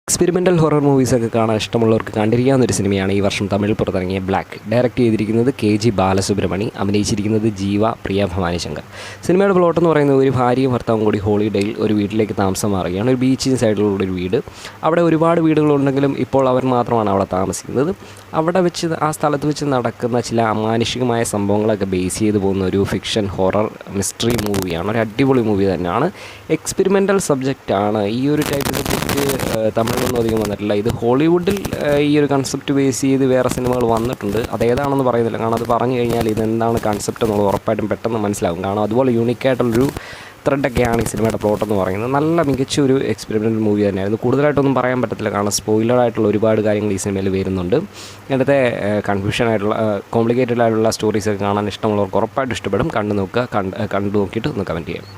Experimental horror മൂവീസൊക്കെ കാണാൻ ഇഷ്ടമുള്ളവർക്ക് കണ്ടിരിക്കാവുന്നൊരു സിനിമയാണ് ഈ വർഷം തമിഴിൽ പുറത്തിറങ്ങിയ ബ്ലാക്ക്. ഡയറക്റ്റ് ചെയ്തിരിക്കുന്നത് KG ബാലസുബ്രഹ്മണി, അഭിനയിച്ചിരിക്കുന്നത് ജീവ, പ്രിയ ഭവാനി ശങ്കർ. സിനിമയുടെ പ്ലോട്ട് എന്ന് പറയുന്നത് ഒരു ഭാര്യയും ഭർത്താവും കൂടി ഹോളിഡേയിൽ ഒരു വീട്ടിലേക്ക് താമസം മാറുകയാണ്. ഒരു ബീച്ചിന് സൈഡിലുള്ള ഒരു വീട്. അവിടെ ഒരുപാട് വീടുകളുണ്ടെങ്കിലും ഇപ്പോൾ അവർ മാത്രമാണ് അവിടെ താമസിക്കുന്നത്. അവിടെ വെച്ച് ആ സ്ഥലത്ത് വെച്ച് നടക്കുന്ന ചില അമാനുഷികമായ സംഭവങ്ങളൊക്കെ ബേസ് ചെയ്ത് പോകുന്ന ഒരു ഫിക്ഷൻ ഹൊറർ മിസ്റ്ററി മൂവിയാണ്. ഒരു അടിപൊളി മൂവി തന്നെയാണ്. എക്സ്പെരിമെൻ്റൽ സബ്ജക്റ്റാണ്. ഈ ഒരു ടൈപ്പ് സബ്ജക്റ്റ് തമിഴിലൊന്നും അധികം വന്നിട്ടില്ല. ഇത് ഹോളിവുഡിൽ ഈ ഒരു കൺസെപ്റ്റ് ബേസ് ചെയ്ത് വേറെ സിനിമകൾ വന്നിട്ടുണ്ട്. അതേതാണെന്ന് പറയുന്നില്ല, കാരണം അത് പറഞ്ഞു കഴിഞ്ഞാൽ ഇതെന്താണ് കൺസെപ്റ്റ് എന്നുള്ളത് ഉറപ്പായിട്ടും പെട്ടെന്ന് മനസ്സിലാകും. കാരണം അതുപോലെ യൂണിക്കായിട്ടുള്ളൊരു ത്രെഡൊക്കെയാണ് ഈ സിനിമയുടെ പ്ലോട്ട് എന്ന് പറയുന്നത്. നല്ല മികച്ച ഒരു എക്സ്പെരിമെൻ്റൽ മൂവി തന്നെയായിരുന്നു. കൂടുതലായിട്ടൊന്നും പറയാൻ പറ്റത്തില്ല, കാരണം സ്പോയിലറായിട്ടുള്ള ഒരുപാട് കാര്യങ്ങൾ ഈ സിനിമയിൽ വരുന്നുണ്ട്. ഇങ്ങനത്തെ കൺഫ്യൂഷനായിട്ടുള്ള കോംപ്ലിക്കേറ്റഡ് ആയിട്ടുള്ള സ്റ്റോറീസൊക്കെ കാണാൻ ഇഷ്ടമുള്ളവർക്ക് ഉറപ്പായിട്ടും ഇഷ്ടപ്പെടും. കണ്ടു നോക്കുക. കണ്ടു നോക്കിയിട്ട് ഒന്ന് കമൻറ്റ് ചെയ്യാം.